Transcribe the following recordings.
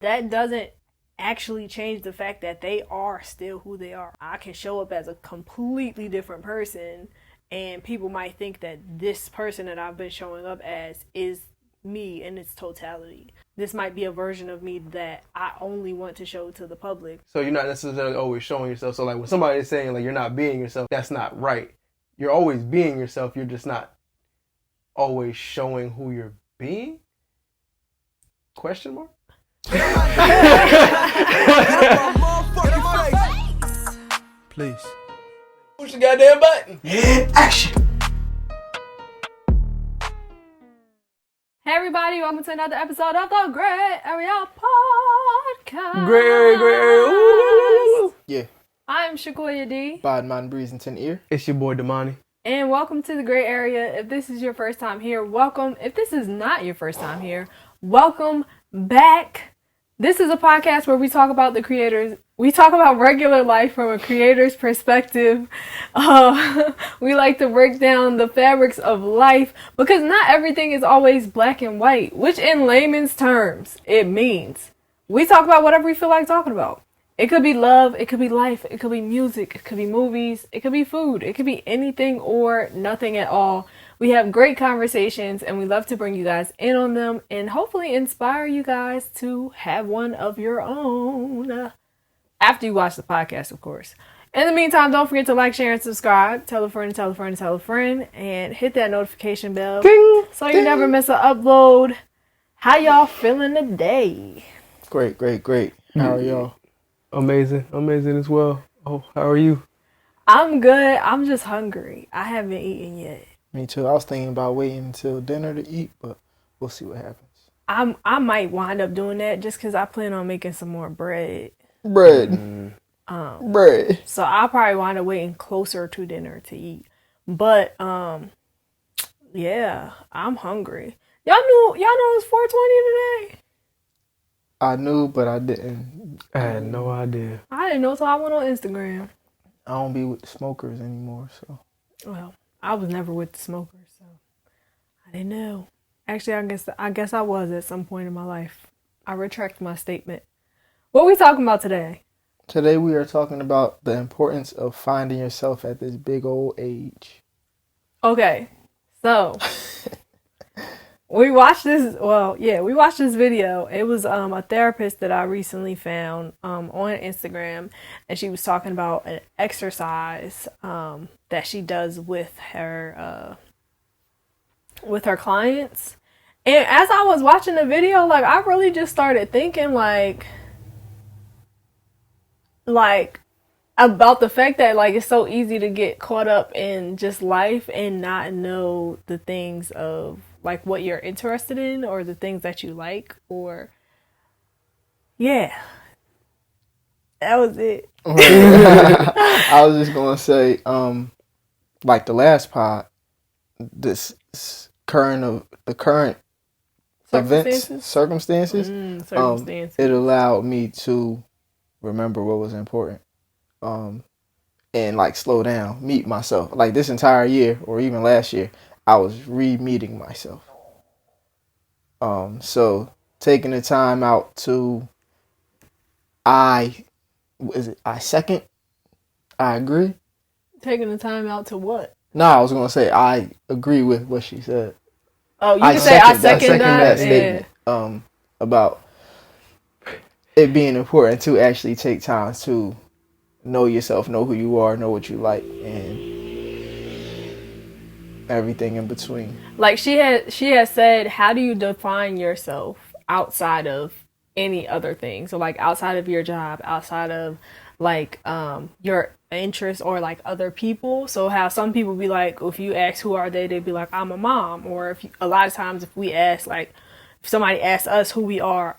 that doesn't actually change the fact that they are still who they are. I can show up as a completely different person, and people might think that this person that I've been showing up as is me in its totality. This might be a version of me that I only want to show to the public. So you're not necessarily always showing yourself. So like when somebody is saying like you're not being yourself, that's not right. You're always being yourself. You're just not always showing who you're being? Question mark? Please. Push the goddamn button. Action. Hey everybody, welcome to another episode of the Grae Area Podcast. Grae Area. Ooh. Yeah. I'm Shakoya D. Badman Breezington ear. It's your boy Damani. And welcome to the Grae Area. If this is your first time here, welcome. If this is not your first time here, welcome back. This is a podcast where we talk about the creators. We talk about regular life from a creator's perspective. We like to break down the fabrics of life because not everything is always black and white, which in layman's terms, it means we talk about whatever we feel like talking about. It could be love, it could be life, it could be music, it could be movies, it could be food, it could be anything or nothing at all. We have great conversations and we love to bring you guys in on them and hopefully inspire you guys to have one of your own. After you watch the podcast, of course. In the meantime, don't forget to like, share, and subscribe. Tell a friend, tell a friend, tell a friend. And hit that notification bell Ding, so you never miss an upload. How y'all feeling today? Great. How are y'all? Amazing as well. Oh, how are you? I'm good. I'm just hungry. I haven't eaten yet. Me too. I was thinking about waiting until dinner to eat, but we'll see what happens. I might wind up doing that just because I plan on making some more bread. Bread. So I'll probably wind up waiting closer to dinner to eat. But yeah, I'm hungry. Y'all know it was 420 today? I knew, but I didn't. I had no idea. I didn't know till I went on Instagram. I don't be with the smokers anymore, so. Well, I was never with the smokers, so I didn't know. Actually, I guess I was at some point in my life. I retract my statement. What are we talking about today? Today we are talking about the importance of finding yourself at this big old age. Okay, so we watched this video. It was a therapist that I recently found on Instagram, and she was talking about an exercise that she does with her clients. And as I was watching the video, like I really just started thinking like about the fact that like it's so easy to get caught up in just life and not know the things of like what you're interested in or the things that you like or yeah. That was it. I was just gonna say, like the last pod, the current circumstances, it allowed me to remember what was important, and like slow down, meet myself. Like this entire year, or even last year, I was re-meeting myself. So taking the time out to, I agree. Taking the time out to what? No, I was gonna say I agree with what she said. Oh, you can say I second that statement. About it being important to actually take time to know yourself, know who you are, know what you like, and everything in between. Like she has said, how do you define yourself outside of any other thing? So like outside of your job, outside of like your interests or like other people. So how some people be like, if you ask who are they, they'd be like, I'm a mom. Or a lot of times if we ask, like if somebody asks us who we are,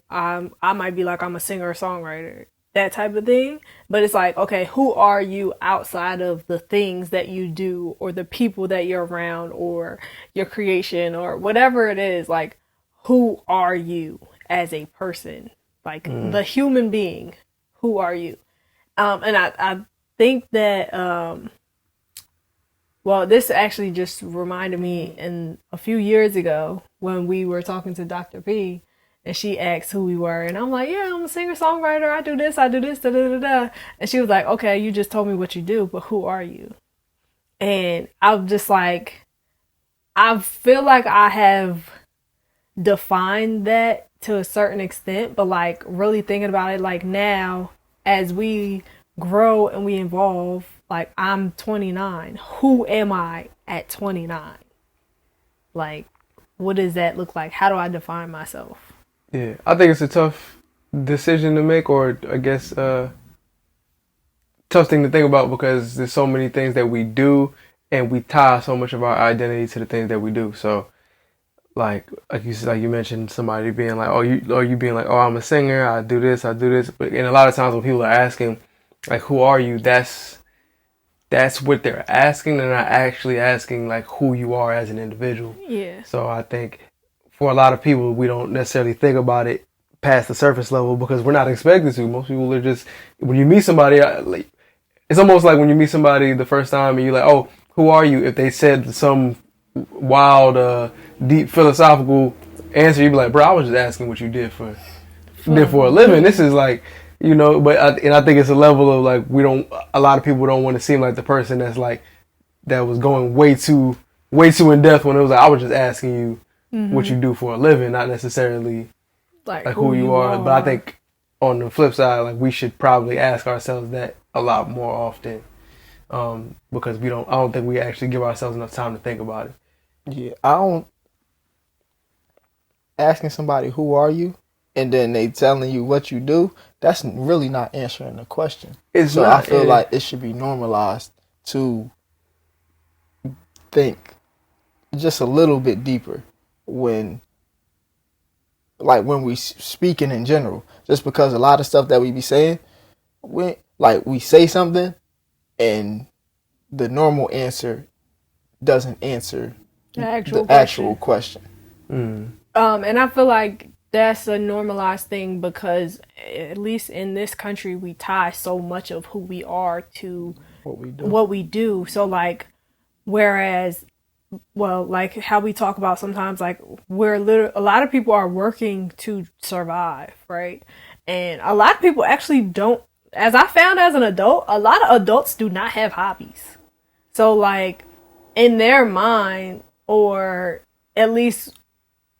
I might be like, I'm a singer or songwriter, that type of thing. But it's like, okay, who are you outside of the things that you do or the people that you're around or your creation or whatever it is? Like, who are you as a person? Like the human being, who are you? And I think that, well, this actually just reminded me in a few years ago when we were talking to Dr. P, and she asked who we were, and I'm like, yeah, I'm a singer-songwriter, I do this, da da da da. And she was like, okay, you just told me what you do, but who are you? And I'm just like, I feel like I have defined that to a certain extent, but like really thinking about it, like now as we grow and we evolve, like I'm 29. Who am I at 29? Like, what does that look like? How do I define myself? Yeah, I think it's a tough decision to make, or I guess tough thing to think about, because there's so many things that we do, and we tie so much of our identity to the things that we do. So, like you mentioned, somebody being like, you being like, oh, I'm a singer, I do this. And a lot of times when people are asking, like, who are you? That's what they're asking. They're not actually asking like who you are as an individual. Yeah. So I think for a lot of people, we don't necessarily think about it past the surface level because we're not expected to. Most people are just, when you meet somebody, like, it's almost like when you meet somebody the first time and you're like, oh, who are you? If they said some wild, deep philosophical answer, you'd be like, bro, I was just asking what you did for a living. This is like, but I think it's a level of like, a lot of people don't want to seem like the person that's like, that was going way too in depth when it was like, I was just asking you what you do for a living, not necessarily like who you are. But I think on the flip side, like, we should probably ask ourselves that a lot more often, because I don't think we actually give ourselves enough time to think about it. Yeah, asking somebody who are you, and then they telling you what you do, that's really not answering the question. I feel like it should be normalized to think just a little bit deeper when we speaking in general. Just because a lot of stuff that we be saying, we say something and the normal answer doesn't answer the actual question. And I feel like that's a normalized thing because at least in this country we tie so much of who we are to what we do. So like, whereas, well, like how we talk about sometimes, like a lot of people are working to survive, right? And a lot of people actually don't, as I found as an adult, a lot of adults do not have hobbies. So like in their mind, or at least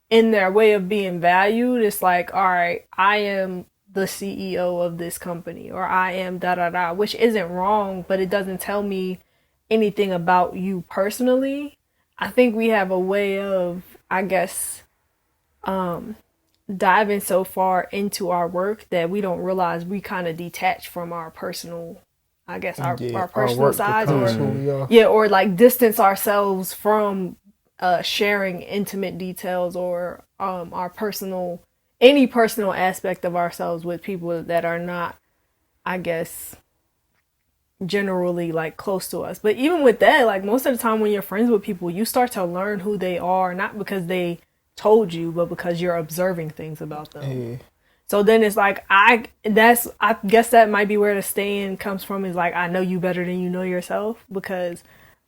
in their way of being valued, it's like, all right, I am the CEO of this company, or I am da da da, which isn't wrong, but it doesn't tell me anything about you personally. I think we have a way of, I guess, diving so far into our work that we don't realize we kind of detach from our personal, I guess, our personal sides, or like distance ourselves from sharing intimate details or any personal aspect of ourselves with people that are not, I guess, generally like close to us. But even with that, like most of the time when you're friends with people, you start to learn who they are, not because they told you, but because you're observing things about them. So then it's like, I guess that might be where the saying comes from, is like, I know you better than you know yourself, because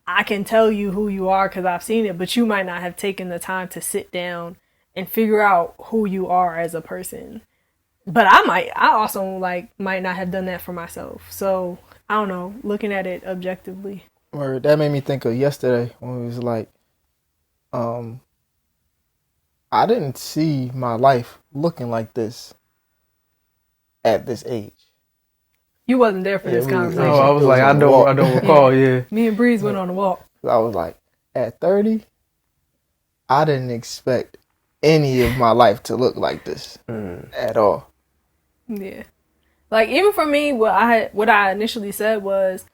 I can tell you who you are because I've seen it, but you might not have taken the time to sit down and figure out who you are as a person. But I also might not have done that for myself. So I don't know, looking at it objectively. Word, that made me think of yesterday when it was like, I didn't see my life looking like at this age. You wasn't there for this conversation. I was like, I don't recall. Yeah. Me and Breeze went on a walk. I was like, at 30, I didn't expect any of my life to look like this at all. Yeah. Like, even for me, what I initially said was,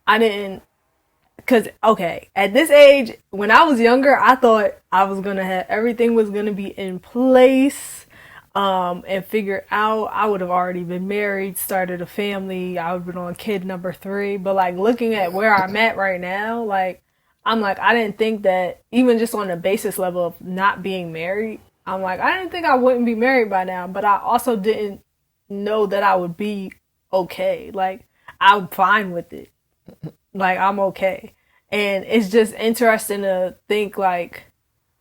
I didn't, because, okay, at this age, when I was younger, I thought I was going to have, everything was going to be in place, and figured out. I would have already been married, started a family, I would have been on kid number 3, but, like, looking at where I'm at right now, like, I'm like, I didn't think that, even just on the basis level of not being married, I'm like, I didn't think I wouldn't be married by now, but I also didn't know that I would be okay. Like, I'm fine with it. Like, I'm okay. And it's just interesting to think, like,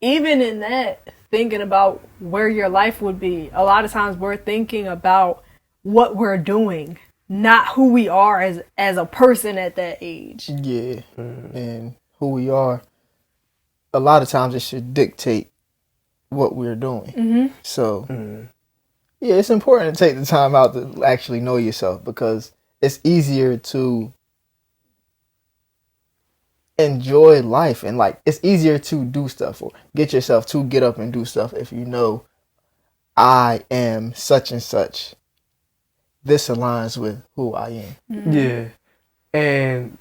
even in that, thinking about where your life would be. A lot of times we're thinking about what we're doing, not who we are as a person at that age. Yeah. And who we are, a lot of times it should dictate what we're doing. So, yeah, it's important to take the time out to actually know yourself, because it's easier to enjoy life, and like it's easier to do stuff or get yourself to get up and do stuff if you know I am such and such. This aligns with who I am. Yeah. And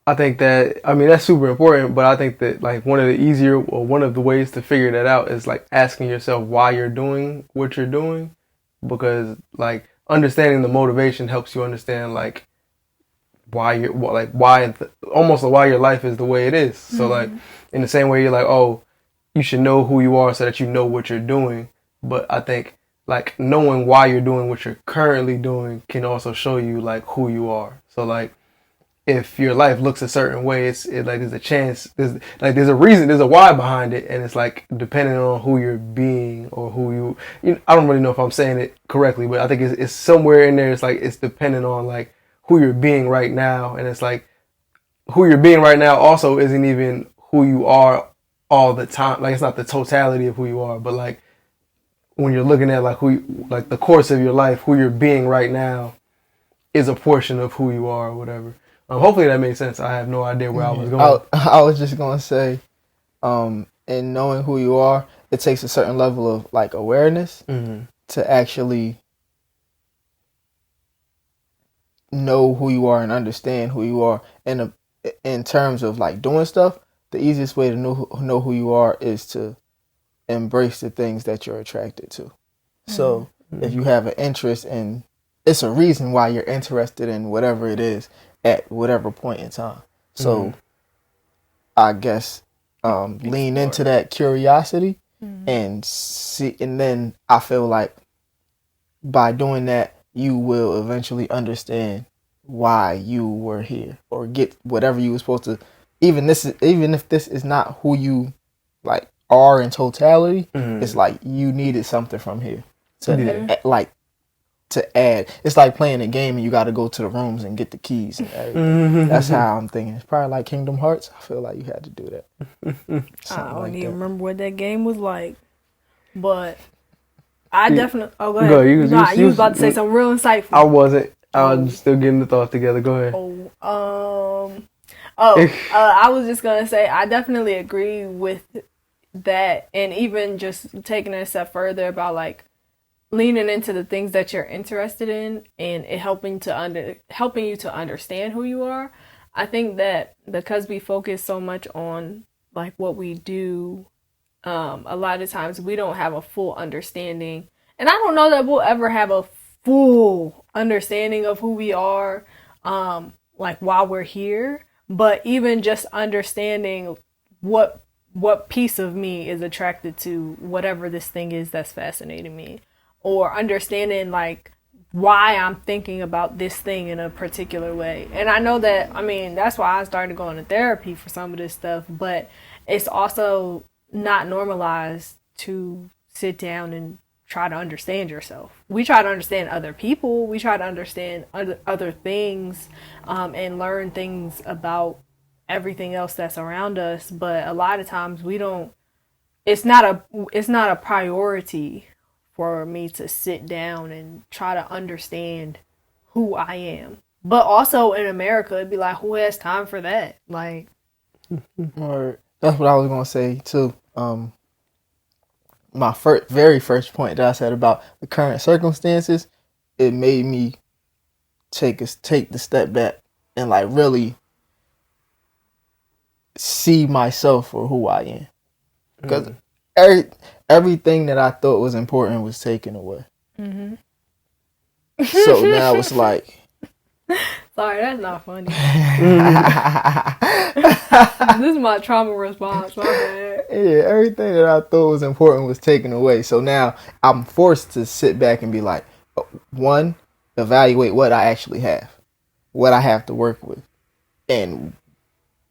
I think that, I mean, that's super important, but I think that like one of the ways to figure that out is like asking yourself why you're doing what you're doing, because like understanding the motivation helps you understand like why your life is the way it is. So like in the same way you're like, oh, you should know who you are so that you know what you're doing. But I think like knowing why you're doing what you're currently doing can also show you like who you are. So like if your life looks a certain way, there's a chance, there's a reason, there's a why behind it, and it's like depending on who you're being or who you I don't really know if I'm saying it correctly, but I think it's somewhere in there. It's like it's dependent on like who you're being right now, and it's like who you're being right now also isn't even who you are all the time. Like it's not the totality of who you are, but like when you're looking at like like the course of your life, who you're being right now is a portion of who you are or whatever. Hopefully that made sense. I have no idea where I was going. I was just going to say, in knowing who you are, it takes a certain level of like awareness to actually know who you are and understand who you are. And in terms of like doing stuff, the easiest way to know who you are is to embrace the things that you're attracted to. So if you have an interest in, it's a reason why you're interested in whatever it is at whatever point in time. So I guess lean into that curiosity and see, and then I feel like by doing that you will eventually understand why you were here, or get whatever you were supposed to. Even if this is not who you like are in totality, it's like you needed something from here to add. It's like playing a game and you got to go to the rooms and get the keys and everything. That's how I'm thinking. It's probably like Kingdom Hearts. I feel like you had to do that. I don't even remember what that game was like, but I definitely. Oh, go ahead. You was about to say something real insightful. I wasn't. I was still getting the thoughts together. Go ahead. I was just gonna say I definitely agree with that, and even just taking it a step further about like leaning into the things that you're interested in and it helping you to understand who you are. I think that because we focus so much on like what we do, a lot of times we don't have a full understanding, and I don't know that we'll ever have a full understanding of who we are like while we're here, but even just understanding what piece of me is attracted to whatever this thing is that's fascinating me, or understanding like why I'm thinking about this thing in a particular way. And I know that, I mean, that's why I started going to therapy for some of this stuff, but it's also not normalized to sit down and try to understand yourself. We try to understand other people, we try to understand other things, and learn things about everything else that's around us, but a lot of times we don't, it's not a priority for me to sit down and try to understand who I am. But also in America, it'd be like, who has time for that? Like, or that's what I was gonna say too. My very first point that I said about the current circumstances, it made me take the step back and like really see myself for who I am, because everything that I thought was important was taken away. So now it's like, sorry, that's not funny. This is my trauma response. My bad. Yeah, everything that I thought was important was taken away. So now I'm forced to sit back and be like, one, evaluate what I actually have, what I have to work with, and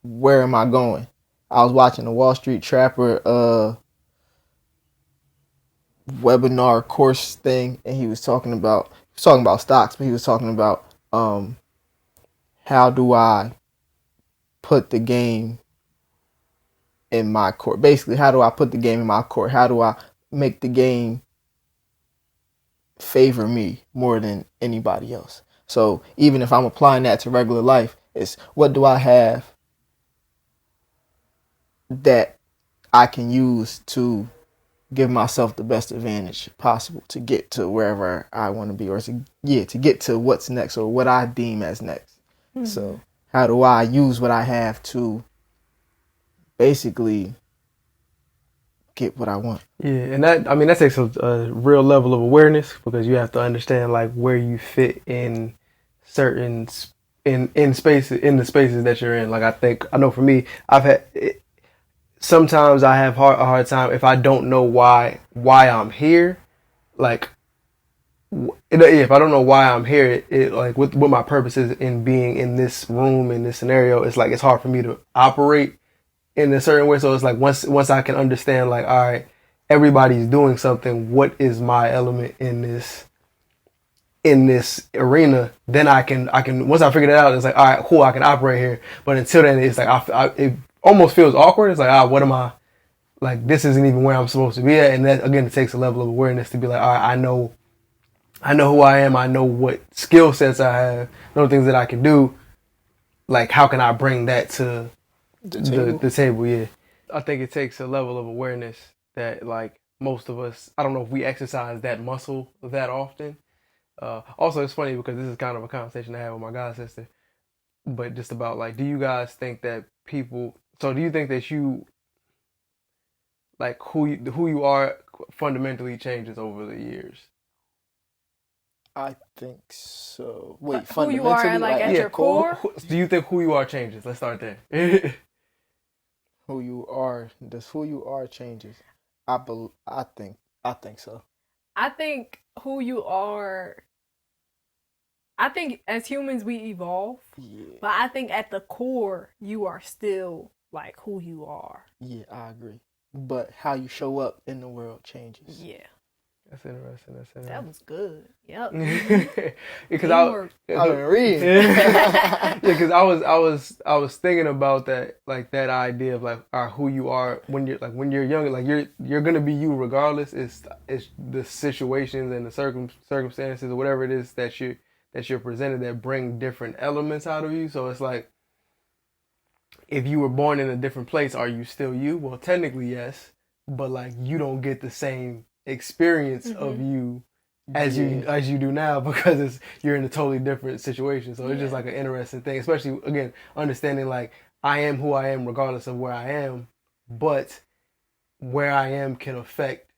where am I going. I was watching the Wall Street Trapper webinar course thing, and he was talking about stocks, but he was talking about how do I put the game in my court? Basically, how do I put the game in my court? How do I make the game favor me more than anybody else? So even if I'm applying that to regular life, it's what do I have that I can use to give myself the best advantage possible to get to wherever I want to be, or to get to what's next or what I deem as next. Mm-hmm. So how do I use what I have to basically get what I want? Yeah, and that takes a real level of awareness, because you have to understand like where you fit in certain in spaces, in the spaces that you're in. Like I know for me, sometimes I have a hard time if I don't know why I'm here. Like if I don't know why I'm here, it like what my purpose is in being in this room, in this scenario, it's like it's hard for me to operate in a certain way. So it's like once I can understand, like, all right, everybody's doing something, what is my element in this arena, then I can once I figure that out, it's like, all right, cool, I can operate here. But until then, it's like it almost feels awkward. It's like, what am I, like, this isn't even where I'm supposed to be at. And that, again, it takes a level of awareness to be like, all right, I know who I am, I know what skill sets I have, know things that I can do. Like, how can I bring that to the table? Yeah. I think it takes a level of awareness that, like, most of us, I don't know if we exercise that muscle that often. Also, it's funny because this is kind of a conversation I had with my god sister, but just about, like, do you guys think that do you think that you, like, who you are fundamentally changes over the years? I think so. Wait, who you are, like at your core? Do you think who you are changes? Let's start there. Who you are changes? I think so. I think who you are, I think as humans we evolve. Yeah. But I think at the core you are still like who you are. Yeah, I agree. But how you show up in the world changes. Yeah. That's interesting. That was good. Yep. Because I've been reading. Yeah, because I was thinking about that, like that idea of like who you are when you're young, like you're gonna be you regardless. It's the situations and the circumstances or whatever it is that you're presented that bring different elements out of you. So it's like, if you were born in a different place, are you still you? Well, technically yes, but like you don't get the same experience of you as you do now, because you're in a totally different situation. So it's just like an interesting thing, especially again understanding like I am who I am regardless of where I am, but where I am can affect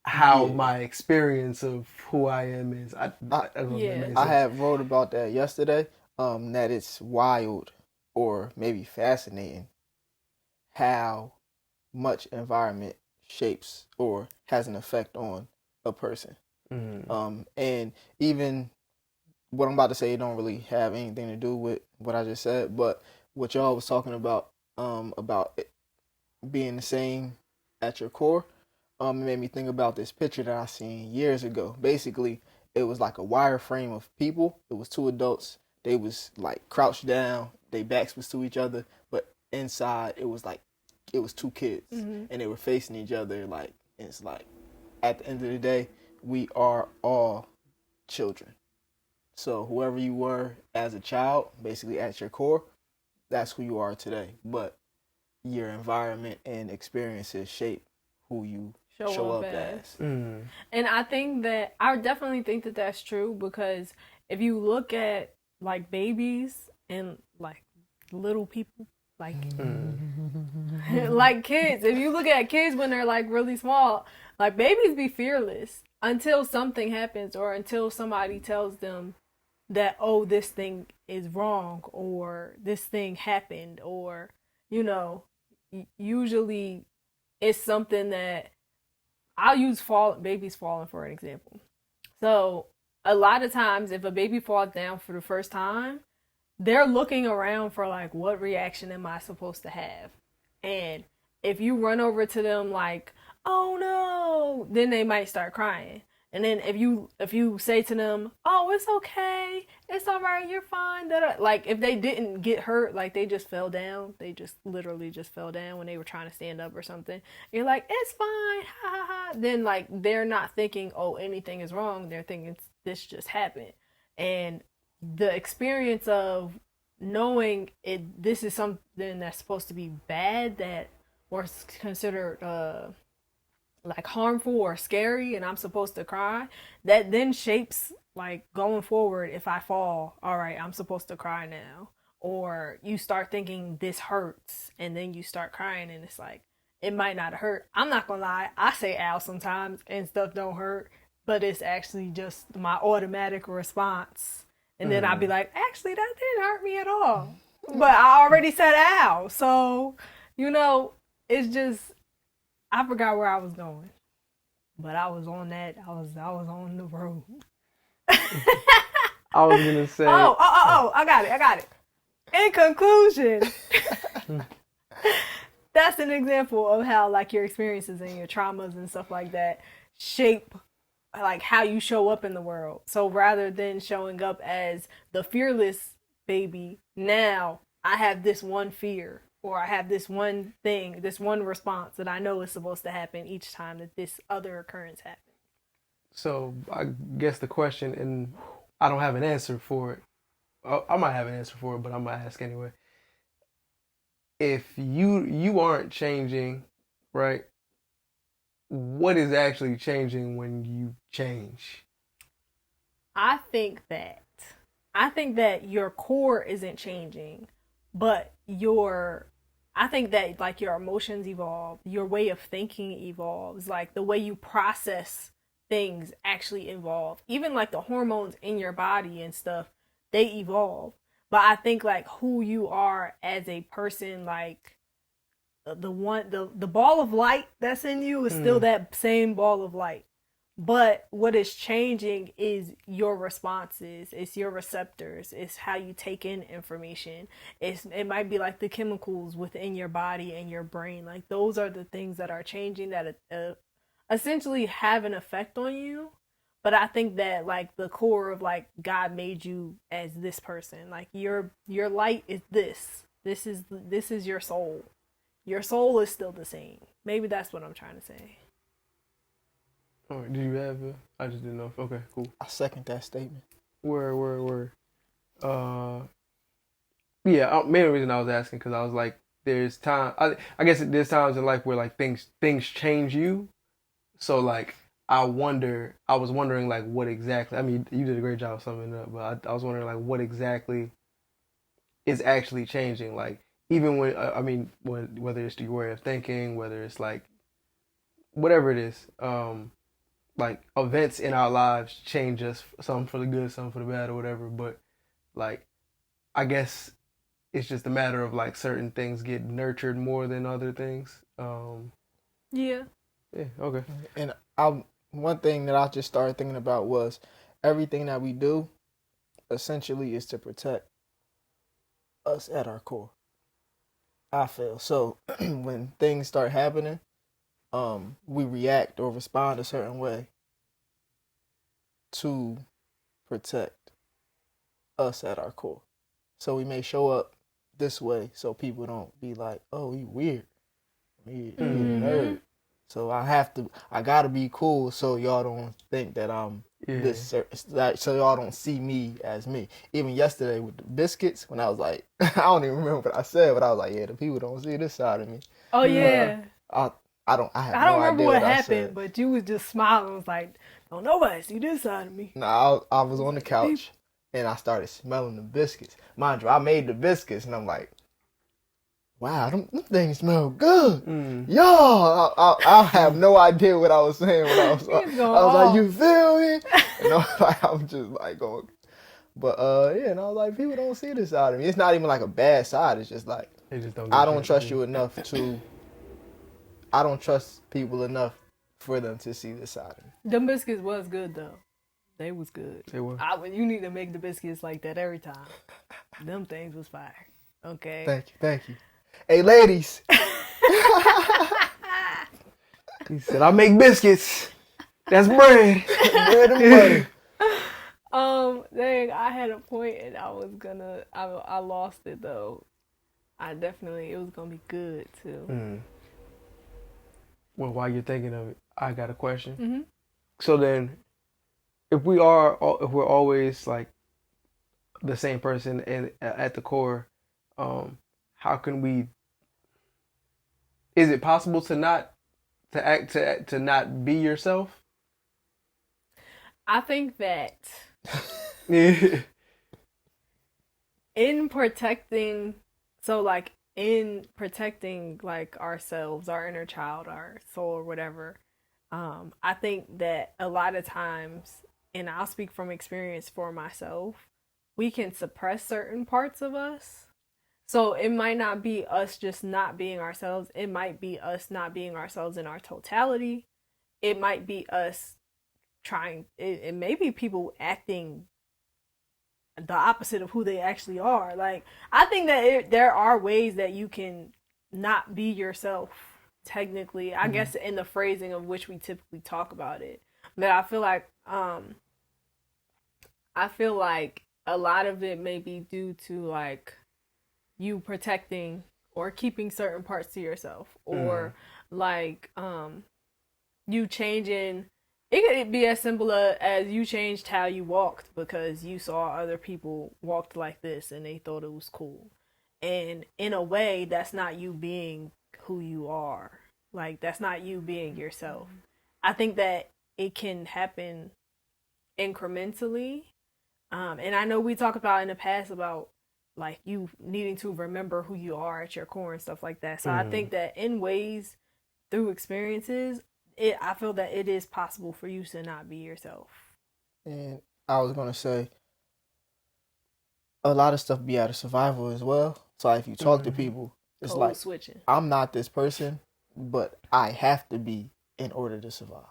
how my experience of who I am is. I don't know if that makes sense. I have wrote about that yesterday. That it's wild, or maybe fascinating, how much environment shapes or has an effect on a person. Mm-hmm. And even what I'm about to say don't really have anything to do with what I just said, but what y'all was talking about it being the same at your core, it made me think about this picture that I seen years ago. Basically, it was like a wireframe of people. It was two adults. They was like crouched down. Their backs was to each other, but inside it was two kids, and they were facing each other. Like, it's like, at the end of the day, we are all children. So whoever you were as a child, basically at your core, that's who you are today. But your environment and experiences shape who you show up as. And I definitely think that that's true, because if you look at like babies and like little people, like like kids, if you look at kids when they're like really small, like babies be fearless until something happens, or until somebody tells them that, oh, this thing is wrong, or this thing happened, or usually it's something that I'll use babies falling for an example. So a lot of times if a baby falls down for the first time, they're looking around for like, what reaction am I supposed to have? And if you run over to them like, oh no, then they might start crying. And then if you say to them, oh, it's okay, it's all right, you're fine, like if they didn't get hurt, like they just fell down, they just literally just fell down when they were trying to stand up or something, you're like, it's fine, ha ha ha, then like they're not thinking, oh, anything is wrong, they're thinking this just happened. And the experience of knowing this is something that's supposed to be bad, that or considered like harmful or scary, and I'm supposed to cry, that then shapes like going forward. If I fall, all right, I'm supposed to cry now. Or you start thinking this hurts, and then you start crying, and it's like it might not hurt. I'm not gonna lie, I say ow sometimes and stuff don't hurt, but it's actually just my automatic response. And then I'll be like, actually, that didn't hurt me at all. But I already said ow. So, it's just, I forgot where I was going. But I was on that. I was on the road. I was going to say. Oh, I got it. In conclusion, that's an example of how, like, your experiences and your traumas and stuff like that shape like how you show up in the world. So rather than showing up as the fearless baby, now I have this one fear, or I have this one thing, this one response that I know is supposed to happen each time that this other occurrence happens. So I guess the question, and I don't have an answer for it. I might have an answer for it, but I'm gonna ask anyway. If you aren't changing, right? What is actually changing when you change? I think that your core isn't changing, but I think that like your emotions evolve, your way of thinking evolves, like the way you process things actually evolve. Even like the hormones in your body and stuff, they evolve. But I think like who you are as a person, like the ball of light that's in you is still that same ball of light. But what is changing is your responses, it's your receptors, it's how you take in information. It might be like the chemicals within your body and your brain. Like those are the things that are changing, that essentially have an effect on you. But I think that like the core of like God made you as this person. Like your light is this. This is your soul. Your soul is still the same. Maybe that's what I'm trying to say. All right, did you have I just didn't know. Okay, cool. I second that statement. Word. Yeah, main reason I was asking, because I was like, there's time. I guess there's times in life where like things change you. So like, I was wondering like what exactly, I mean, you did a great job of summing it up, but I was wondering like what exactly is actually changing. Like, even when, whether it's your way of thinking, whether it's like, whatever it is, like events in our lives change us, some for the good, some for the bad or whatever. But like, I guess it's just a matter of like certain things get nurtured more than other things. Yeah, okay. And one thing that I just started thinking about was everything that we do essentially is to protect us at our core. I feel so when things start happening, we react or respond a certain way to protect us at our core. So we may show up this way so people don't be like, oh, he weird, he a nerd. So I gotta be cool so y'all don't think that I'm this, so y'all don't see me as me. Even yesterday with the biscuits, when I was like, I don't even remember what I said, but I was like, yeah, the people don't see this side of me. Oh yeah. I don't remember what happened, but you was just smiling. I was like, don't nobody see this side of me. No, I was on the couch and I started smelling the biscuits. Mind you, I made the biscuits and I'm like, wow, them things smell good. Y'all, I have no idea what I was saying when I was like, you feel me? And I'm just like going, but and I was like, people don't see this side of me. It's not even like a bad side. It's just like, I don't trust you enough I don't trust people enough for them to see this side of me. Them biscuits was good though. They was good. They were. You need to make the biscuits like that every time. Them things was fire. Okay. Thank you. Hey, ladies. He said, I make biscuits. That's bread. Bread and butter. Dang, I had a point and I lost it though. It was gonna be good too. Well, while you're thinking of it, I got a question. Mm-hmm. So then, if we're always like the same person and at the core, how can we? Is it possible to not be yourself? I think that Yeah. in protecting like ourselves, our inner child, our soul or whatever, I think that a lot of times, and I'll speak from experience for myself, we can suppress certain parts of us. So it might not be us just not being ourselves. It might be us not being ourselves in our totality. It might be us it may be people acting the opposite of who they actually are. Like, I think that there are ways that you can not be yourself, technically. I guess in the phrasing of which we typically talk about it. But I feel like a lot of it may be due to like you protecting or keeping certain parts to yourself, or like you changing. It could be as simple as you changed how you walked because you saw other people walked like this and they thought it was cool. And in a way, that's not you being who you are. Like, that's not you being yourself. I think that it can happen incrementally. And I know we talked about in the past about like you needing to remember who you are at your core and stuff like that. So I think that in ways, through experiences, I feel that it is possible for you to not be yourself. And I was gonna say, a lot of stuff be out of survival as well. So if you talk to people, it's Code like switching. I'm not this person, but I have to be in order to survive.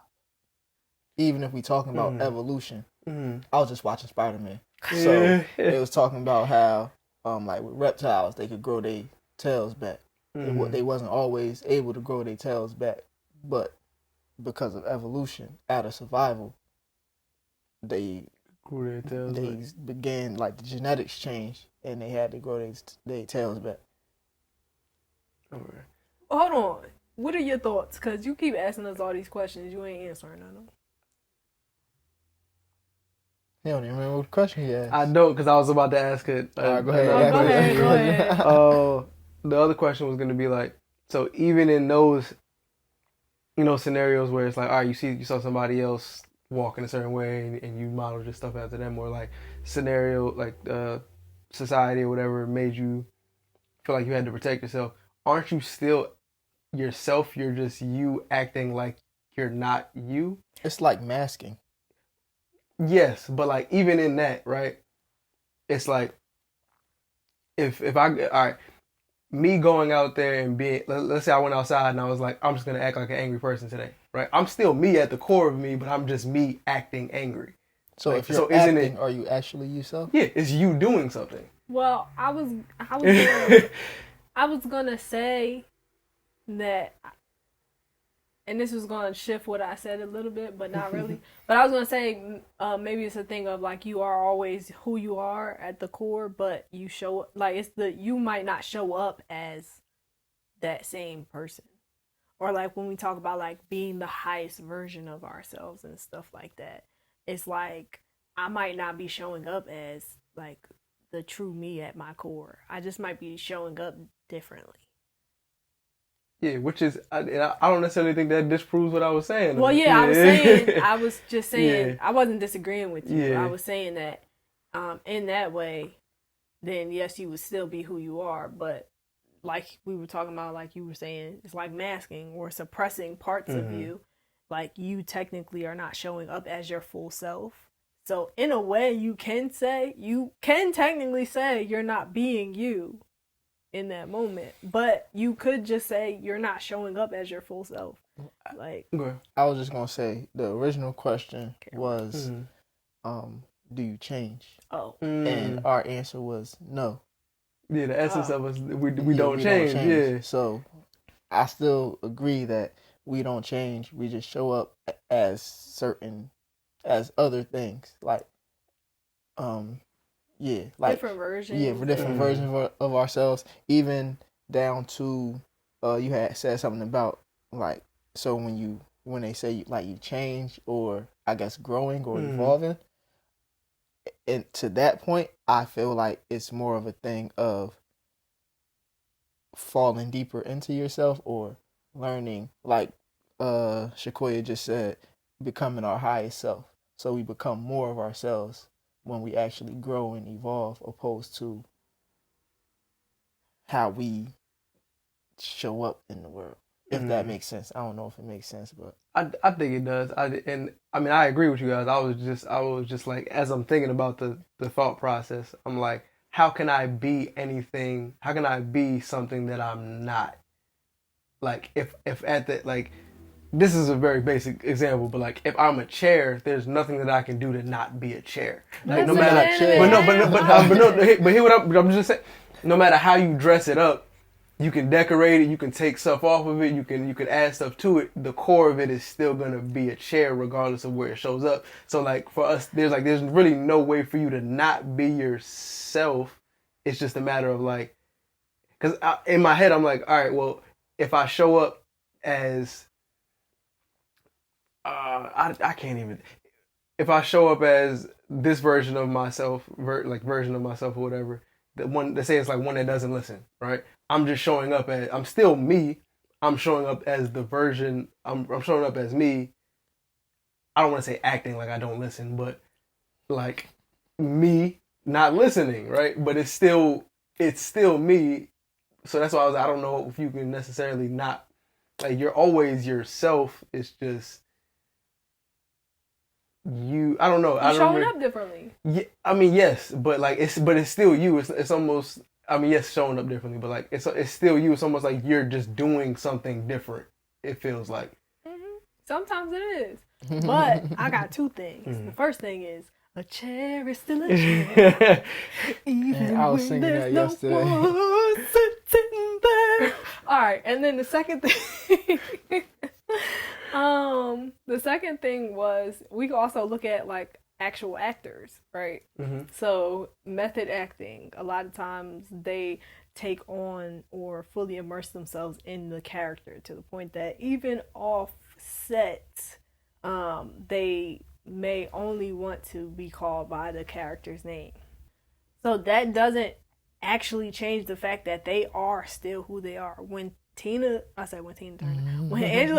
Even if we talking about evolution, I was just watching Spider-Man, so it was talking about how like with reptiles they could grow their tails back. They wasn't always able to grow their tails back, but because of evolution, out of survival, they began like the genetics changed, and they had to grow their tails back. Okay. Hold on. What are your thoughts? Because you keep asking us all these questions. You ain't answering none of them. You don't even remember what question he asked. I don't, because I was about to ask it. All right, go ahead. Go ahead. The other question was going to be like, so even in those, scenarios where it's like, all right, you saw somebody else walk in a certain way and you modeled your stuff after them, or like scenario, like society or whatever made you feel like you had to protect yourself. Aren't you still yourself? You're just you acting like you're not you. It's like masking. Yes, but like even in that, right? It's like if me going out there and being, let's say I went outside and I was like, I'm just gonna act like an angry person today, right? I'm still me at the core of me, but I'm just me acting angry. So like, if you're acting, are you actually yourself? Yeah, it's you doing something. Well, I was gonna say that, and this was gonna shift what I said a little bit, but not really. But I was gonna say maybe it's a thing of like you are always who you are at the core, but you show like you might not show up as that same person, or like when we talk about like being the highest version of ourselves and stuff like that, it's like I might not be showing up as like the true me at my core. I just might be showing up differently. Yeah, which is, I don't necessarily think that disproves what I was saying. Well, yeah, I was just saying, I wasn't disagreeing with you. Yeah. I was saying that in that way, then yes, you would still be who you are. But like we were talking about, like you were saying, it's like masking or suppressing parts of you. Like you technically are not showing up as your full self. So in a way, you can technically say you're not being you in that moment, but you could just say you're not showing up as your full self. Like, I was just gonna say the original question was, do you change? And our answer was no. Yeah, the essence of us, we don't change. Yeah. So I still agree that we don't change. We just show up as other things. Like, different versions. Yeah, for different versions of ourselves. Even down to, you had said something about, like, so when they say you change, or I guess growing or evolving, and to that point, I feel like it's more of a thing of falling deeper into yourself, or learning, like Shakoya just said, becoming our highest self. So we become more of ourselves when we actually grow and evolve, opposed to how we show up in the world. If that makes sense. I don't know if it makes sense, but I think it does. I agree with you guys. I was just like, as I'm thinking about the thought process, I'm like, how can I be anything? How can I be something that I'm not? Like, if at the, like, this is a very basic example, but like, if I'm a chair, there's nothing that I can do to not be a chair. Like, no matter, but hear what I'm just saying. No matter how you dress it up, you can decorate it, you can take stuff off of it, you can add stuff to it. The core of it is still gonna be a chair, regardless of where it shows up. So like, for us, there's really no way for you to not be yourself. It's just a matter of like, because in my head I'm like, all right, well, if I show up as I can't even. If I show up as this version of myself, version of myself or whatever, the one, they say it's like one that doesn't listen, right? I'm just showing up as, I'm still me. I'm showing up as the version. I'm showing up as me. I don't want to say acting like I don't listen, but like me not listening, right? But it's still me. So that's why I don't know if you can necessarily not, like, you're always yourself. It's just you. I don't know. You're showing up differently. Yeah, I mean, yes, but like it's still you. It's almost. I mean, yes, showing up differently, but like it's still you. It's almost like you're just doing something different. It feels like. Mm-hmm. Sometimes it is, but I got two things. The first thing is, a chair is still a chair, even I was when singing there's that no yesterday. one sitting there. All right, and then the second thing. The second thing was, we could also look at like actual actors, right? Mm-hmm. So method acting, a lot of times they take on or fully immerse themselves in the character to the point that even off set, they may only want to be called by the character's name. So that doesn't actually change the fact that they are still who they are. When Angela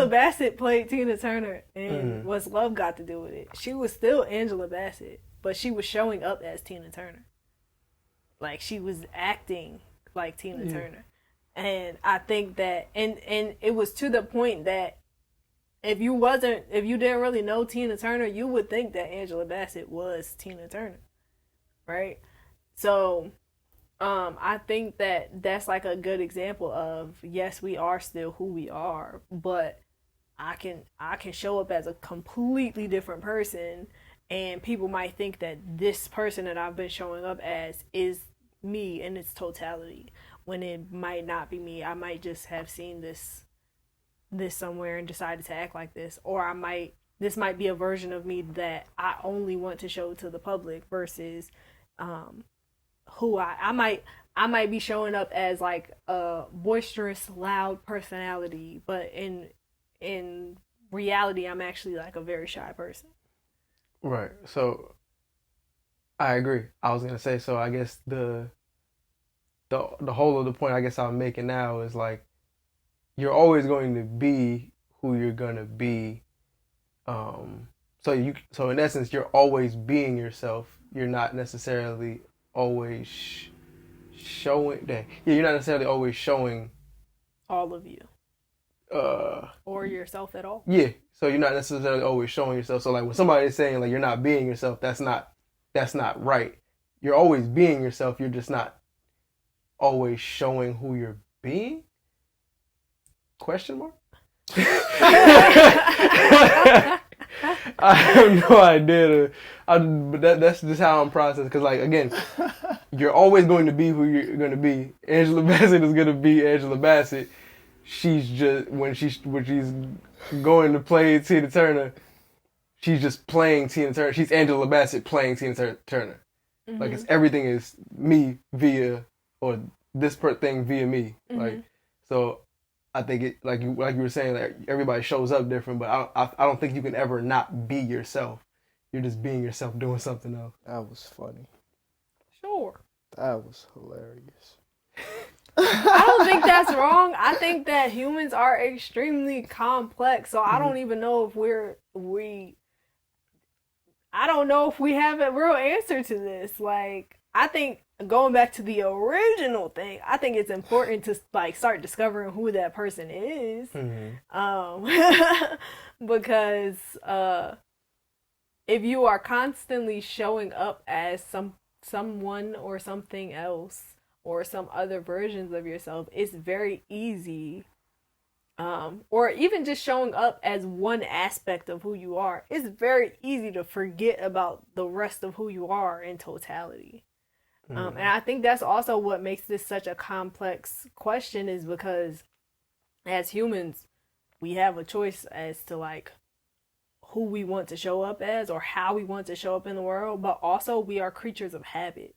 Bassett played Tina Turner in What's Love Got to Do with It, she was still Angela Bassett, but she was showing up as Tina Turner. Like, she was acting like Tina Turner. And I think that, and it was to the point that if you didn't really know Tina Turner, you would think that Angela Bassett was Tina Turner, right? So I think that that's like a good example of, yes, we are still who we are, but I can show up as a completely different person, and people might think that this person that I've been showing up as is me in its totality, when it might not be me. I might just have seen this somewhere and decided to act like this, or this might be a version of me that I only want to show to the public versus who I might be showing up as like a boisterous, loud personality, but in reality, I'm actually like a very shy person. Right. So I agree. I was gonna say, so I guess the whole of the point I guess I'm making now is like, you're always going to be who you're gonna be. So in essence, you're always being yourself. You're not necessarily always showing. You're not necessarily always showing all of you. Or yourself at all. Yeah. So you're not necessarily always showing yourself. So like, when somebody is saying like you're not being yourself, that's not right. You're always being yourself. You're just not always showing who you're being. Question mark? I have no idea. But that's just how I'm processing. Because, like, again, you're always going to be who you're going to be. Angela Bassett is going to be Angela Bassett. she's just when she's going to play Tina Turner, she's just playing Tina Turner. She's Angela Bassett playing Tina Turner. Mm-hmm. Like everything is me via or this thing via me. Mm-hmm. Like so, I think it like you were saying that everybody shows up different, but I don't think you can ever not be yourself. You're just being yourself doing something else. That was funny. Sure. That was hilarious. I don't think that's wrong. I think that humans are extremely complex, so I don't even know if I don't know if we have a real answer to this. Like, I think going back to the original thing, I think it's important to like start discovering who that person is, because if you are constantly showing up as someone or something else or some other versions of yourself, it's very easy, or even just showing up as one aspect of who you are, it's very easy to forget about the rest of who you are in totality. And I think that's also what makes this such a complex question, is because as humans, we have a choice as to like who we want to show up as or how we want to show up in the world, but also we are creatures of habit.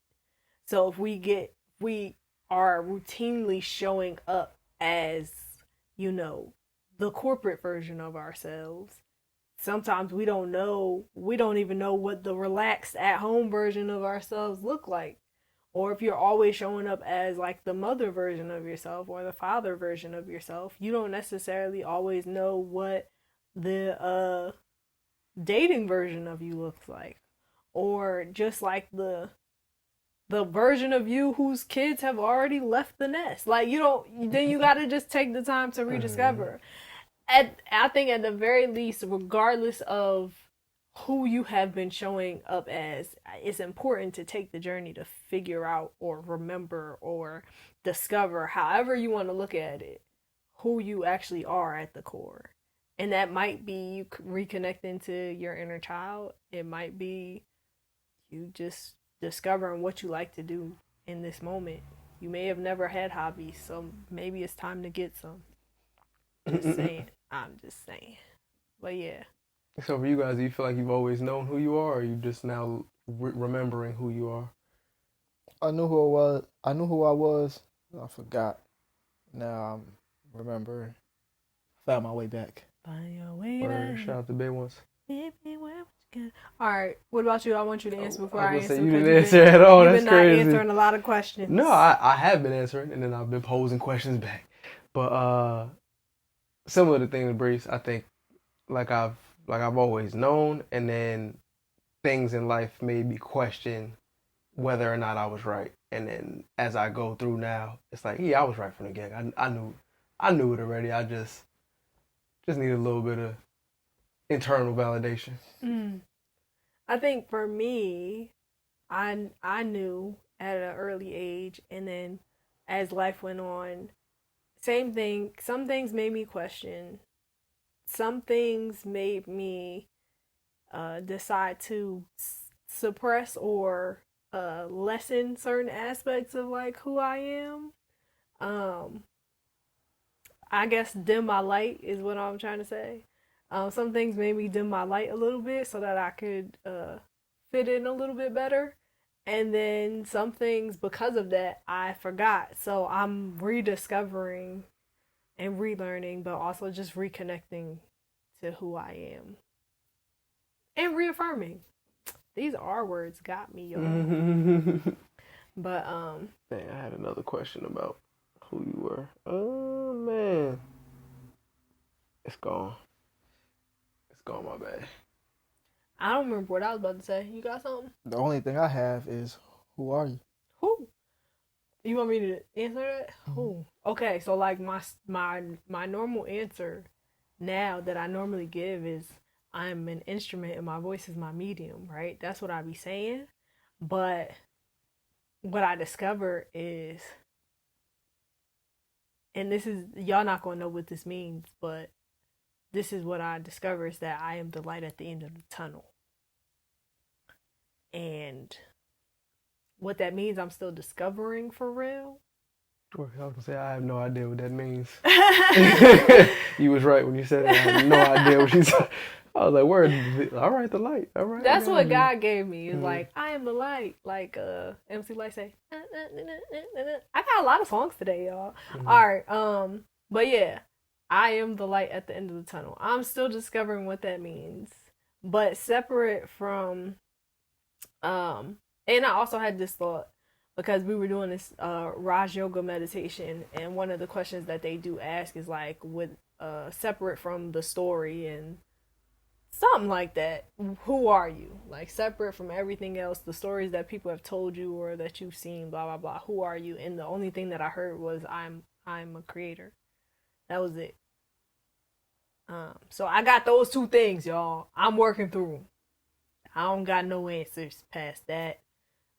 So if we are routinely showing up as, you know, the corporate version of ourselves, sometimes we don't even know what the relaxed at home version of ourselves look like. Or if you're always showing up as like the mother version of yourself or the father version of yourself, you don't necessarily always know what the dating version of you looks like, or just like the version of you whose kids have already left the nest. Like then you got to just take the time to rediscover. I think at the very least, regardless of who you have been showing up as, it's important to take the journey to figure out or remember or discover, however you want to look at it, who you actually are at the core. And that might be you reconnecting to your inner child. It might be you just discovering what you like to do in this moment. You may have never had hobbies, so maybe it's time to get some. Just saying. I'm just saying. But yeah. So for you guys, do you feel like you've always known who you are, or are you just now remembering who you are? I knew who I was. I forgot. Now I'm remembering. Found my way back. Find your way back. Shout out to Big Ones. All right. What about you? I want you to answer before I answer. You didn't answer at all. That's crazy. You've been not answering a lot of questions. No, I have been answering, and then I've been posing questions back. But similar to things, Breeze, I think like I've always known, and then things in life made me question whether or not I was right. And then as I go through now, it's like, yeah, I was right from the get. I knew it already. I just need a little bit of internal validation. I think for me, I knew at an early age, and then as life went on, same thing. Some things made me question. Some things made me decide to suppress or lessen certain aspects of like who I am. I guess dim my light is what I'm trying to say. Some things made me dim my light a little bit so that I could fit in a little bit better. And then some things, because of that, I forgot. So I'm rediscovering and relearning, but also just reconnecting to who I am. And reaffirming. These R words got me, y'all. But, Dang, I had another question about who you were. Oh, man. It's gone. My bad. I don't remember what I was about to say. You got something? The only thing I have is, who are you? Who? You want me to answer that? Mm-hmm. Who? Okay, so like my normal answer now that I normally give is I'm an instrument and my voice is my medium, right? That's what I be saying. But what I discover is, and this is, y'all not gonna know what this means, but this is what I discover, is that I am the light at the end of the tunnel. And what that means, I'm still discovering for real. I was gonna say I have no idea what that means. You was right when you said it. I had no idea what you said. I was like, "Word, all right, the light, all right." That's what God gave me. It's like I am the light, like MC Light say. I got a lot of songs today, y'all. All right, but yeah, I am the light at the end of the tunnel. I'm still discovering what that means, but separate from, and I also had this thought because we were doing this Raj Yoga meditation, and one of the questions that they do ask is like, with separate from the story and something like that, who are you? Like separate from everything else, the stories that people have told you or that you've seen, blah blah blah. Who are you? And the only thing that I heard was I'm a creator. That was it. So I got those two things, y'all. I'm working through them. I don't got no answers past that.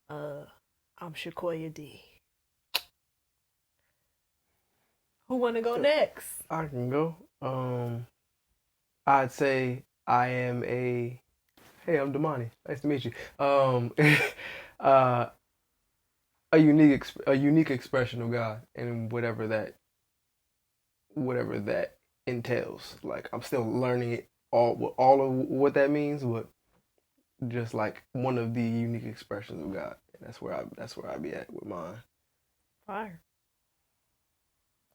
I'm Shakoya D. Who wanna go next? I can go. I'd say I am a. Hey, I'm Damani. Nice to meet you. A unique expression of God, and whatever that entails. Like I'm still learning it all of what that means, but just like one of the unique expressions of God. And that's where I be at with mine. Fire.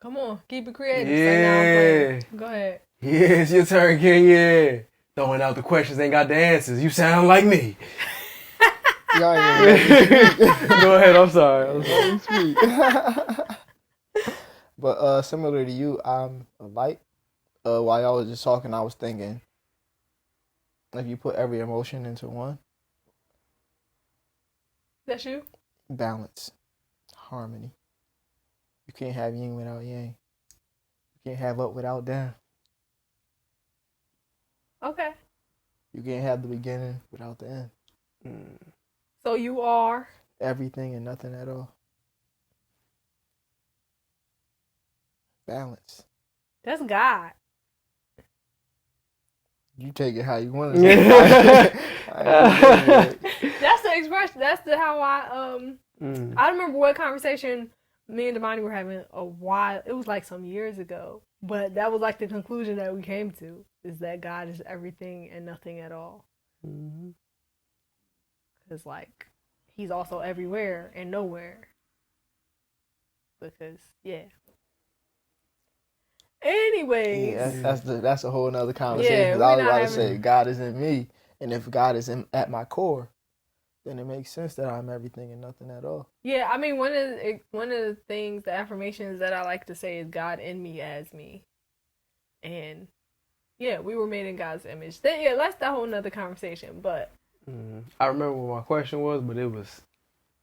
Come on, keep it creative. Yeah. Go ahead. Yeah, it's your turn, King. Yeah. Throwing out the questions, ain't got the answers. You sound like me. Go ahead, I'm sorry. Sweet. But similar to you, I'm a light. While y'all was just talking, I was thinking, if you put every emotion into one. That's you? Balance. Harmony. You can't have yin without yang. You can't have up without down. Okay. You can't have the beginning without the end. So you are? Everything and nothing at all. Balance. That's God. You take it how you want to. That's the expression. That's how I I remember what conversation me and Damani were having a while. It was like some years ago, but that was like the conclusion that we came to, is that God is everything and nothing at all. Because like he's also everywhere and nowhere. Because anyways, that's a whole nother conversation. Yeah, I was about to say God is in me, and if God is at my core, then it makes sense that I'm everything and nothing at all. Yeah, I mean one of the things, the affirmations that I like to say is God in me as me, and yeah, we were made in God's image. That's the whole nother conversation. But I remember what my question was, but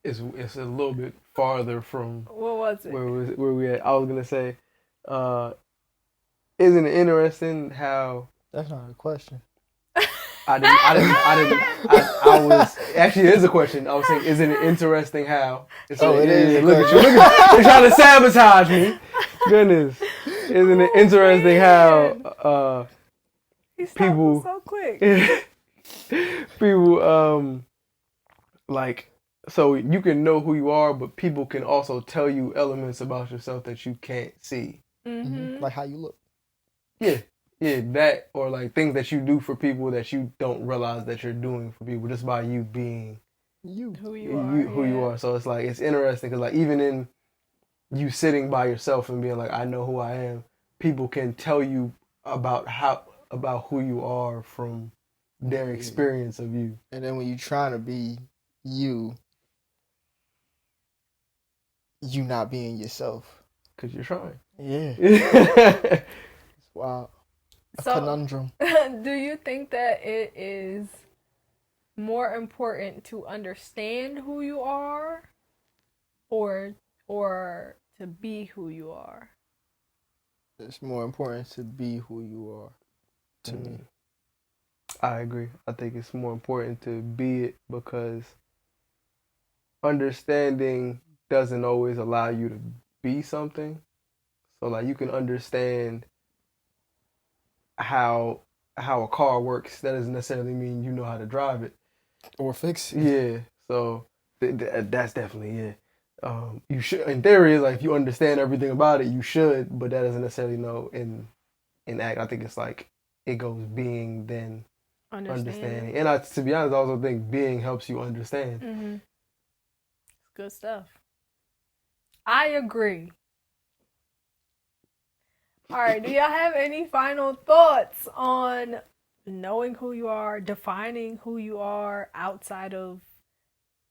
it's a little bit farther from what was it? Where we at? I was gonna say, isn't it interesting how? That's not a question. I was actually, it is a question. I was saying, isn't it interesting how? It is. Look at you. You're trying to sabotage me. Goodness. Isn't it interesting how people so quick. People like, so you can know who you are, but people can also tell you elements about yourself that you can't see. Like how you look. Yeah, that, or like things that you do for people that you don't realize that you're doing for people just by you being who you are. So it's like, it's interesting because like even in you sitting by yourself and being like, I know who I am, people can tell you about who you are from their experience of you. And then when you're trying to be you not being yourself. Because you're trying. Yeah. It's wild. A conundrum. Do you think that it is more important to understand who you are or to be who you are? It's more important to be who you are to me. I agree. I think it's more important to be it because understanding doesn't always allow you to be something. So like you can understand how a car works. That doesn't necessarily mean you know how to drive it or fix it. Yeah. So that's definitely You should, in theory, like if you understand everything about it, you should, but that doesn't necessarily know in act. I think it's like it goes being, then understanding. And to be honest, I also think being helps you understand. Mm-hmm. Good stuff. I agree. All right, do y'all have any final thoughts on knowing who you are, defining who you are outside of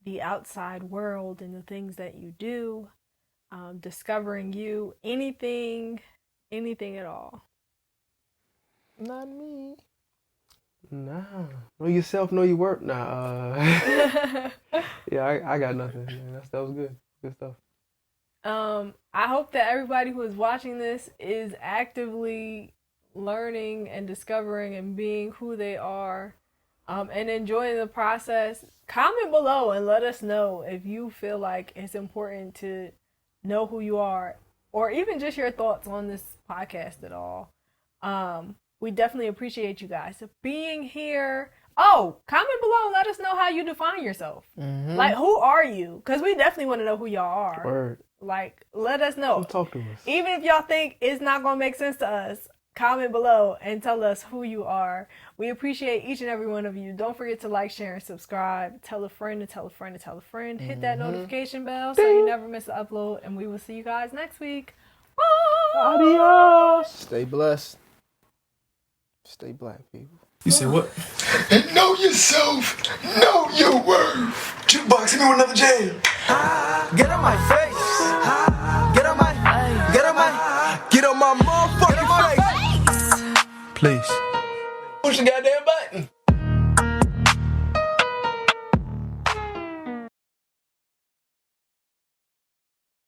the outside world and the things that you do, discovering you, anything at all? Not me. Nah. Know yourself, know your work. Nah. Yeah, I got nothing. Yeah, that was good. Good stuff. I hope that everybody who is watching this is actively learning and discovering and being who they are, and enjoying the process. Comment below and let us know if you feel like it's important to know who you are, or even just your thoughts on this podcast at all. We definitely appreciate you guys being here. Oh, comment below and let us know how you define yourself. Mm-hmm. Like, who are you? Because we definitely want to know who y'all are. Word. Like, let us know. Talk to us. Even if y'all think it's not going to make sense to us, comment below and tell us who you are. We appreciate each and every one of you. Don't forget to like, share, and subscribe. Tell a friend to tell a friend to tell a friend. Hit that notification bell so you never miss an upload. And we will see you guys next week. Bye! Adios! Stay blessed. Stay black, people. You say what? Know yourself. Know your worth. Jukebox, hit me with another jam. Get on my face. Get on my motherfucking face. Please. Push the goddamn button.